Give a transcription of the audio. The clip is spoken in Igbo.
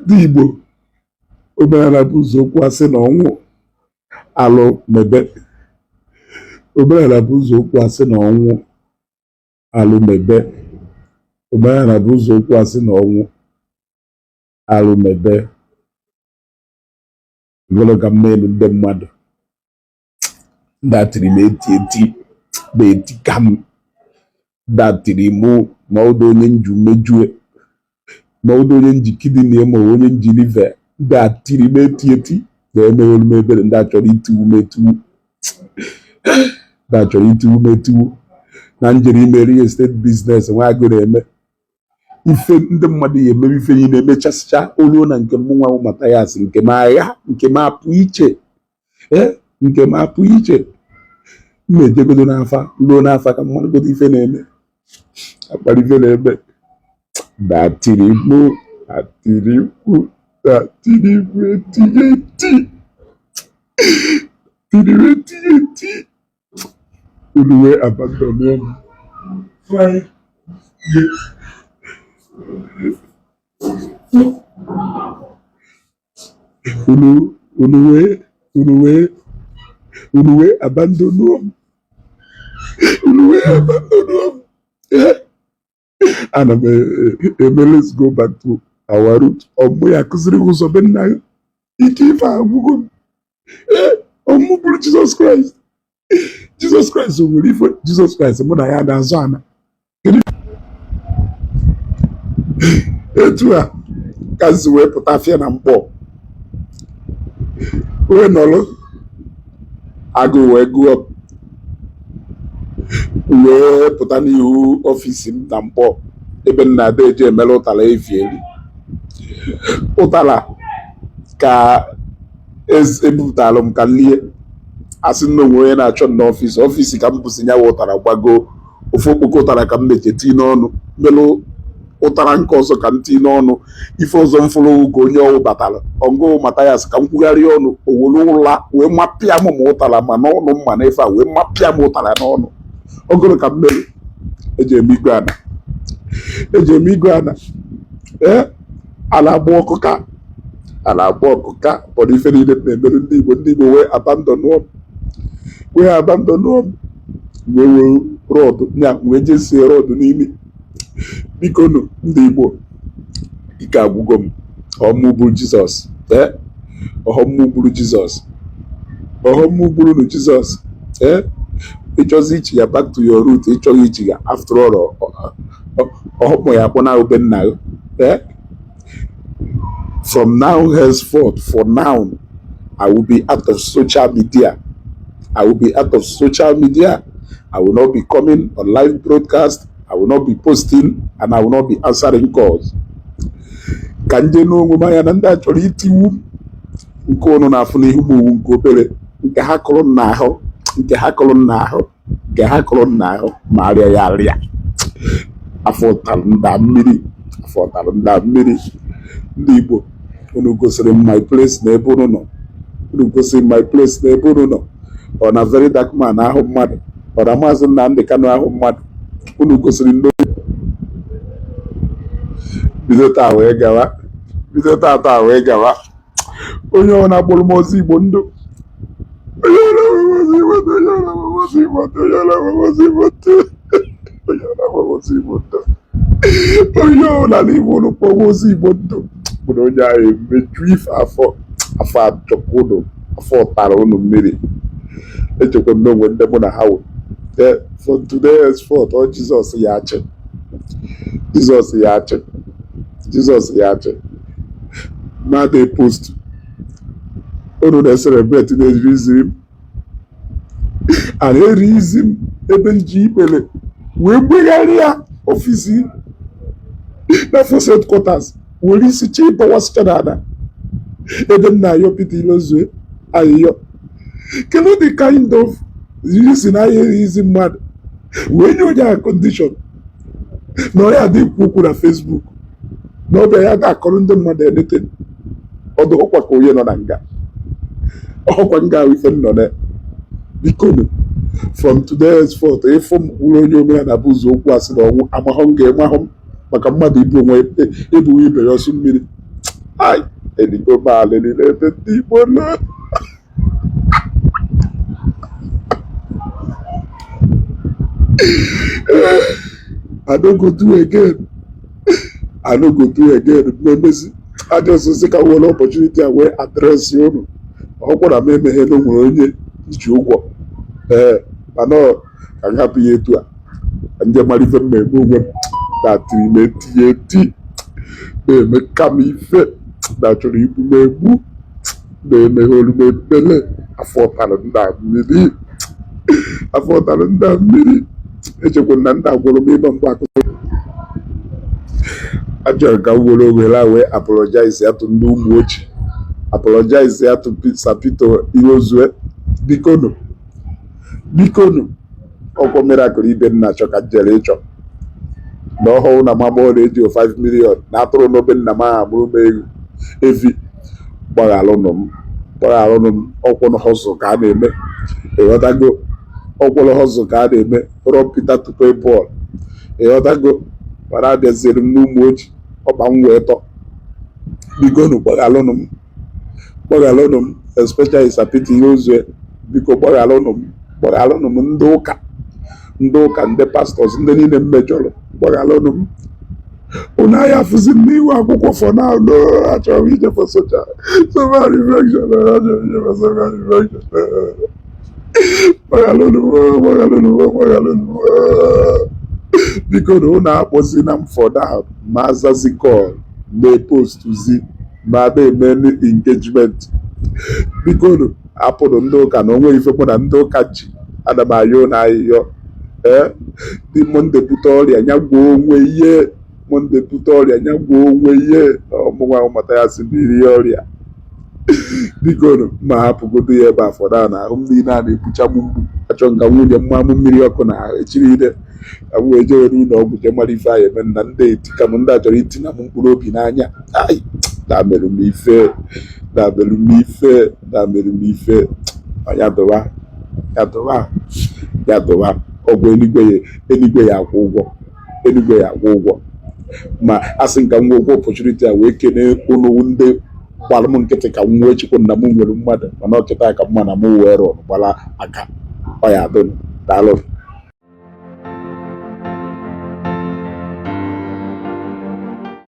ndị Igbo omenala bụ ụzọ okwu asị na ọnwụ alụ mebe. Omenala bụ ụzọ okwu asị na ọnwụ alụ mebe. Omenala bụ ụzọ okwu asị na ọnwụ alụ mebe. Ogologo mmelu ndị mmadụ datịrị m eti ka m datịrị mụ ma ọdụ onye nju mejue ma ọdụ onye nji kidney ma onye nji liver datịrị m eti na-emewelu m ebere ndị achọrọ itiwu metiwu na njeri ime real estate business nwa agụ na-eme ife ndị mmadụ ya emebe ife niile emechasịcha olu na nke mụnwa bụ Mathias nke m agha nke m apụ iche nke m apụ iche m ejegodo n'afa ruo n'afa ka mmadụ godo ife na-eme akpara ife na-eme datịrị mụ etinye uluwe abandon uluwe abandon ana m let's go back to our root. Ọmụ ya kụziri ụzọ be nna ya ike ife agwụgo m ọmụ bụrụ Jesus Christ nwere ife Jesus Christ mụ na ya na-azụ ana etu a ka nsi wee pụta afịa na mkpọ wee nọrọ agụ wee gụọ wee pụta n'ihu ọfisi m na mkpọ ebe m na-ada eje emere ụtara evieri ụtara ka ebupụtalụ m ka lie asị na onwe onye na-achọ n'ọfisi ka m bụsi nyawa ụtara gbago ofu okpoko ụtara ka m meche tii n'ọnụ melụ ụtara nke ọzọ ka m tii n'ọnụ ife ọzọ mfụrụ ka onye ọwụ batara ọngụ Mathias ka m kwugharịa ọnụ owolu ụla wee mapịa m ma ụtara ma n'ọnụ mma na ife a wee mapịa m ụtara n'ọnụ ọgụrụ ka m mere eji eme igwe ana ala agba ọkụka bọdụ ife niile na-emere ndị Igbo wee abandon wee rọdụ nya wee jesie rọdụ n'ime. Biko nụ ndị Igbo ike agwụgo m ọmụ gburu Jizọs ịchọzi ichi ya back to your root ịchọghị ichi ya after all ọhụmụ ya akpọ na obe nna ya from now henceforth for now I will be out of social media. I will not be coming on live broadcast. I will not be posting and I will not be answering calls. Ka nje n'onwe m anya na ndị a chọrọ itiwu nke ọnụ na-afụ n'ihu m owu nke obere nke ha kụrụ n'ahụ ma arịa ya arịa afọtalụ nda mmiri. Ndị Igbo unu gosiri m my place na ebe unu nọ ọ na very dark man ahụ mmadụ ọ na Maazị Nnamdi Kanu ahụ mmadụ unu gosiri ndị bido taa wee gawa onye ọ na-akpọrọ m ozi Igbo ndụ onye ọ na n'ime ụlọ kpọrọ ozi Igbo ndụ bụrụ onye ahụ emeju ife afọ achọkwa ụnụ afọ ọtara ụnụ mmiri echekwa m n'onwe ndị mụ na ha wụ from today henceforth ọ Jizọs ya achị na-adị post unu na-celebrate na-erizi m erizi m ebe nji ikpere wee gbegharịa ọfisi na force headquarters were isi chi ịbọwasịcha n'ala ebe m na-ayọ Peter Ilozue ayịyọ kedu the kind of reason ahịa erizi mmadụ wee nye onye a condition na ọ ya dị ikwu okwu na Facebook na ọbịa ya ga-akọrọ ndị mmadụ enete ọdụkwa ka onye nọ na nga ọkwa nga ahụ ife nọ na biko from today henceforth ịfụ m ụlọ onye omenala bụ ụzọ okwu asị na ọnwụ amahọ m ga-enwe ahụ maka mmadụ ibu onwe ebughị ibe ya ọsọ mmiri Ai, eligo male ni lebe tipo na. I don't go do again. I don't go do again. Members, I just say I want opportunity I will address you. Ọ gwara m emeghe na nwere onye iji ụgwọ mana ka m hapụ ya etu a ndị mara ife mmemme onwe m na-atịrị m etinye eti na-eme ka m ife na chọrọ igbu m egbu na-emeghe olu m ekpele afọtalụ ndị mmiri echekwa na ndị agwụrụ m ịba mgbe akụkọ achọrọ ka m were ohere a wee apologize ya tụ ndị ụmụ ochie apologize ya to Sapito Irozue bikonu ọkwọ miracle ibe nna achọ ka jere ịchọ na ọhụụ na mama redio 5 million na atụrụ n'obe nna m aha bụrụ m evi gbaghalụnụ m ọkwụnụ họzụ ka a na-eme ịghọtago ọkwụnụ họzụ ka a na-eme rọpụta tupu bọọlụ ịghọtago mana abịaziri m n'ụmụ ojii ọkpa m wee tọ bikonu gbaghalụnụ m especially Sapito Irozue biko gbaghalụnụ m ndị ụka ndị pastọs ndị niile mmejọrọ gbaghalụnụ m unu ahịa afụzi m n'ihu akwụkwọ for now no achọrọ m ije for social reflection gbaghalụnụ m biko na unu akpọzina m for now ma azazi call mee postuzi ma na-eme engagement biko apụrụ ndị ụka na onwe ife mụ na ndị ụka ji ana m ayọ na ahịhịọ dị monde bute ọrịa nya gwuo onwe ihe monde bute ọrịa nya gwuo onwe ihe ọmụnwa ụmụta ya si mmiri ọrịa biko ma hapụgodo ya ebe afọ na ahụ m niile a na-ebucha m mgbu achọ nga nwunye mma m mmiri ọkụ na echiri ide ka m wee jere n'ụlọ ọgwụ je mara ife anyị eme na ndị etika m ndị a chọrọ itina m mkpụrụ obi n'anya ai damerụ m ife ya dụwa ọgwụ eluigwe ya akwụ ụgwọ ma a sị ka m nwee ụgwọ opportunity a wee kene ụnụ ndị gbara m nkịtị ka m nwee chikwa na m nwere mmadụ mana ọkịta ka mma na m wee rụọ gbara aka ọ ya adụ daalụ